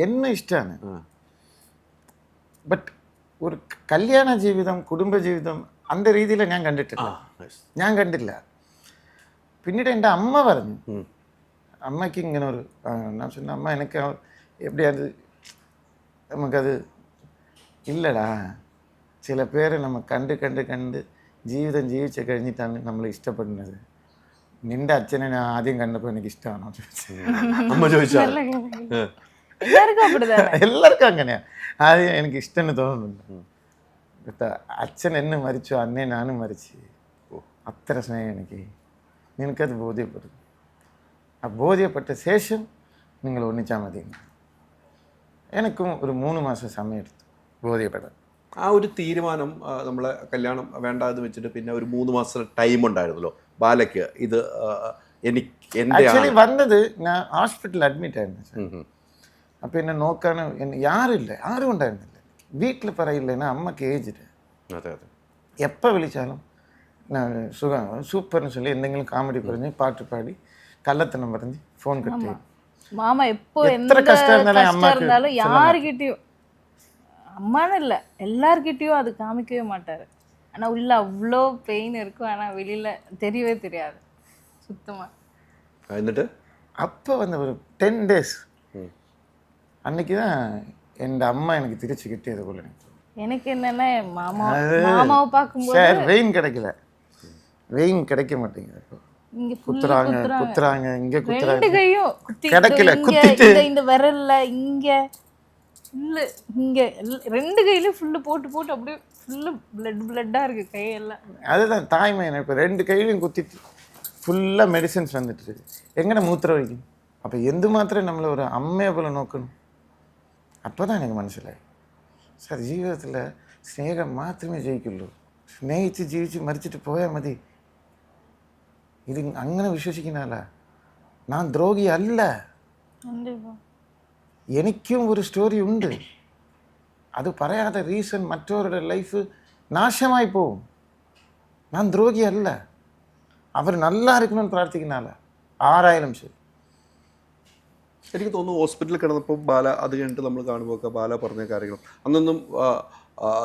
എന്നെ ഇഷ്ടമാണ്. ബട്ട് ഒരു കല്യാണ ജീവിതം കുടുംബ ജീവിതം അന്ത രീതിയിൽ ഞാൻ കണ്ടിട്ടില്ല. പിന്നീട് എൻ്റെ അമ്മ പറഞ്ഞു, അമ്മയ്ക്ക് ഇങ്ങനെ ഒരു ഞാൻ சொன்னேன், അമ്മ എനിക്ക് എവിടെയത് നമുക്കത് ഇല്ലടാ, ചില പേര് നമ്മൾ കണ്ട് ജീവിതം ജീവിച്ച് കഴിഞ്ഞിട്ടാണ് നമ്മൾ ഇഷ്ടപ്പെടുന്നത്. നിന്റെ അച്ഛനെ ഞാൻ ആദ്യം കണ്ടപ്പോൾ എനിക്ക് ഇഷ്ടമാണോ ചോദിച്ചു. എല്ലാവർക്കും അങ്ങനെയാ, ആദ്യം എനിക്ക് ഇഷ്ടമെന്ന് തോന്നുന്നുണ്ട്. അച്ഛൻ എന്നെ മരിച്ചു, അന്നേ ഞാനും മരിച്ചു. അത്ര സ്നേഹം എനിക്ക്, നിനക്കത് ബോധ്യപ്പെടും. ആ ബോധ്യപ്പെട്ട ശേഷം നിങ്ങൾ ഒന്നിച്ചാൽ മതി. എനിക്കും ഒരു 3 മാസം സമയം എടുത്തു ബോധ്യപ്പെടാൻ. ആ ഒരു തീരുമാനം നമ്മളെ കല്യാണം വേണ്ടാന്ന് വെച്ചിട്ട് പിന്നെ ഒരു 3 മാസം ടൈം ഉണ്ടായിരുന്നല്ലോ ബാലയ്ക്ക്. ഇത് എനിക്ക് ആക്ച്വലി വന്നത് ഞാൻ ഹോസ്പിറ്റലിൽ അഡ്മിറ്റ് ആയിരുന്നു. അപ്പം എന്നെ നോക്കാൻ ആരും ഉണ്ടായിരുന്നില്ല. വീട്ടിൽ പറയില്ല, അമ്മക്ക് ഏജിട്ട്. എപ്പോൾ വിളിച്ചാലും ഞാൻ സുഖം സൂപ്പർന്ന് ചൊല്ലി എന്തെങ്കിലും കോമഡി പറഞ്ഞ് പാട്ട് പാടി കള്ളത്തനം പറഞ്ഞ് ഫോൺ കട്ട് ചെയ്യും. மாமா எப்போ எந்த எத்தனை கஷ்டம் இருந்தாலும் யாருக்கிட்டையும், அம்மான்னு இல்லை எல்லார்கிட்டையும் அது காமிக்கவே மாட்டார். ஆனால் உள்ள அவ்வளோ பெயின் இருக்கும், ஆனால் வெளியில் தெரியவே தெரியாது சுத்தமாக. എന്നിട്ട് அப்போ வந்து ஒரு 10 days அன்னைக்கு தான் என் அம்மா எனக்கு திருச்சி கிட்டியது போல. எனக்கு என்னென்னா மாமாவை பார்க்கும்போது வெயின் கிடைக்கல, வெயின் கிடைக்க மாட்டேங்குது. இப்போ இங்க குத்துறாங்க இங்க ரெண்டு கையும் கிடைக்கல, இந்த விரல்ல இங்க ஃபுல்லு, இங்க ரெண்டு கையிலும் ஃபுல்லு போட்டு அப்படியே ஃபுல்லு பிளட்டா இருக்கு கையெல்லாம். அதுதான் தாய்மை. இப்போ 2 கையிலையும் குத்திட்டு ஃபுல்லாக மெடிசின்ஸ் வந்துட்டு இருக்கு. எங்கட மூத்திர வலிக்கும். அப்போ എന്തുമാത്രം നമ്മൾ ഒരു അമ്മയെ പോലെ നോക്കണം. അപ്പോൾ தான் എനിക്ക് മനസ്സിലായി, സാർ ജീവിതത്തിൽ സ്നേഹം മാത്രമേ ജയിക്കുള്ളൂ. സ്നേഹിച്ച് ജീവിച്ച് മരിച്ചിട്ട് പോയാൽ മതി. ഇത് അങ്ങനെ വിശ്വസിക്കുന്നതല്ല. ഞാൻ ദ്രോഹി അല്ല. എനിക്കും ഒരു സ്റ്റോറി ഉണ്ട്. അത് പറയാതെ റീസൺ മറ്റവരുടെ ലൈഫ് നാശമായി പോവും. ഞാൻ ദ്രോഹി അല്ല. അവർ நல்லா இருக்கணும்னு പ്രാർത്ഥിക്കുന്നതല്ല, ആരായാലും ശരി. എനിക്ക് തോന്നുന്നു ഹോസ്പിറ്റലിൽ കിടന്നപ്പോൾ ബാല അത് കഴിഞ്ഞിട്ട് നമ്മൾ കാണുമ്പോൾ ബാല പറഞ്ഞ കാര്യങ്ങളും അന്നൊന്നും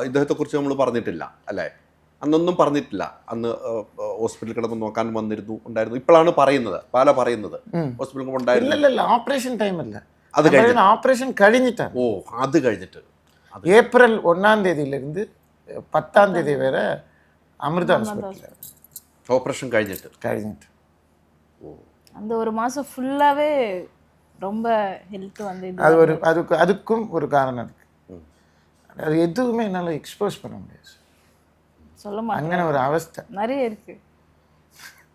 ഇദ്ദേഹത്തെക്കുറിച്ച് നമ്മൾ പറഞ്ഞിട്ടില്ല അല്ലേ? അന്നൊന്നും പറഞ്ഞിട്ടില്ല. അന്ന് ഹോസ്പിറ്റലിൽ കിടന്ന് നോക്കാൻ ഉണ്ടായിരുന്നു. ഇപ്പോഴാണ് പറയുന്നത്, ബാല പറയുന്നത് ഹോസ്പിറ്റലിൽ ഉണ്ടായിരുന്നു. ഓപ്പറേഷൻ ടൈം അല്ല, അത് കഴിഞ്ഞ് ഓപ്പറേഷൻ കഴിഞ്ഞിട്ടാണ്. ഓ, അത് കഴിഞ്ഞിട്ട് ഏപ്രിൽ 1-ാം തീയതിയിലിருந்து 10-ാം തീയതി വരെ അമൃത ഹോസ്പിറ്റലിൽ ഓപ്പറേഷൻ കഴിഞ്ഞിട്ട്. ஓ, அந்த ஒரு மாதம் ஃபுல்லாகவே ரொம்ப ஹெல்த் வந்து அதுக்கும் ஒரு காரணம் இருக்கு. அது எதுவுமே என்னால் எக்ஸ்போஸ் பண்ண முடியாது, சொல்ல மாட்டேன். അങ്ങനെ ഒരു അവസ്ഥ நிறைய இருக்கு,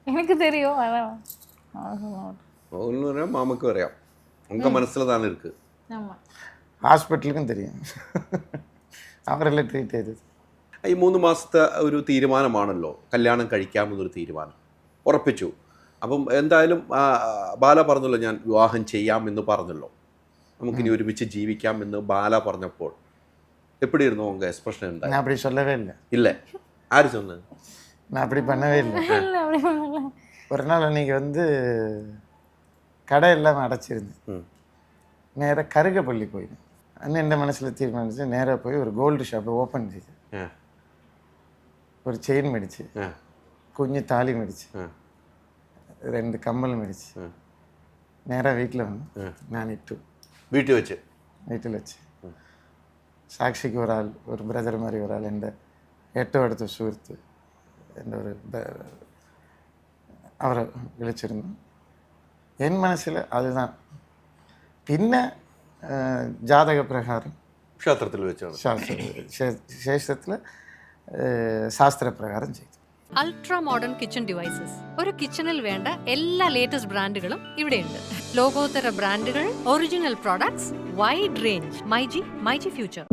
எனக்கு தெரியும். ஆனால் மாமாக்கு അറിയാം, உங்க മനസ്സിൽ தான் இருக்கு. ஆமாம், ஹாஸ்பிட்டலுக்கும் தெரியும், അവരെല്ലാം ട്രീറ്റ് ചെയ്തത്. ഈ 3 മാസത്തെ ഒരു തീരുമാനമാണല്ലോ കല്യാണം കഴിക്കാമെന്നൊരു തീരുമാനം ഉറപ്പിച്ചു. അപ്പം എന്തായാലും ബാല പറഞ്ഞല്ലോ, ഞാൻ വിവാഹം ചെയ്യാമെന്ന് പറഞ്ഞല്ലോ, നമുക്കിനി ഒരുമിച്ച് ജീവിക്കാമെന്ന് ബാല പറഞ്ഞപ്പോൾ എപ്പിടിയിരുന്നു ഉங்க എക്സ്പ്രഷൻ? എന്താ? ഞാൻ அப்படி சொல்லவே இல்லை. இல்லை, யாரு சொன்னது? நான் அப்படி பண்ணவே இல்லை. ஒரு நாள் அன்றைக்கி வந்து கடை எல்லாம் அடைச்சிருந்து நேராக கருகப்பள்ளி போயிடும். அண்ணன் എൻ്റെ മനസ്സിൽ തീരുമാനിച്ച് നേരെ പോയി ഒരു ഗോൾഡ് ഷോപ്പ് ഓപ്പൺ ചെയ്ത് ഒരു ചെയിൻ മേടിച്ച്, കുഞ്ഞ് താലി മേടിച്ച്, 2 കമ്മൽ മേടിച്ച് നേരെ വീട്ടിൽ വന്ന് ഞാൻ ഇട്ടു. വീട്ടിൽ വെച്ച് സാക്ഷിക്ക് ഒരു ബ്രദർമാരി ഒരാൾ, എൻ്റെ ഏറ്റവും അടുത്ത സുഹൃത്ത്, എൻ്റെ ഒരു അവരെ വിളിച്ചിരുന്നു. എൻ മനസ്സിൽ അതുதான். പിന്നെ ജാതകപ്രകാരം ക്ഷേത്രത്തിൽ വെച്ചാണ്, ക്ഷേത്രത്തിൽ ശാസ്ത്രപ്രകാരം ചെയ്തു. Ultra modern kitchen devices. ഒരു കിച്ചണിൽ വേണ്ട എല്ലാ ലേറ്റസ്റ്റ് ബ്രാൻഡുകളും ഇവിടെയുണ്ട്. ലോകോത്തര ബ്രാൻഡുകൾ, original products, wide range. MyG future.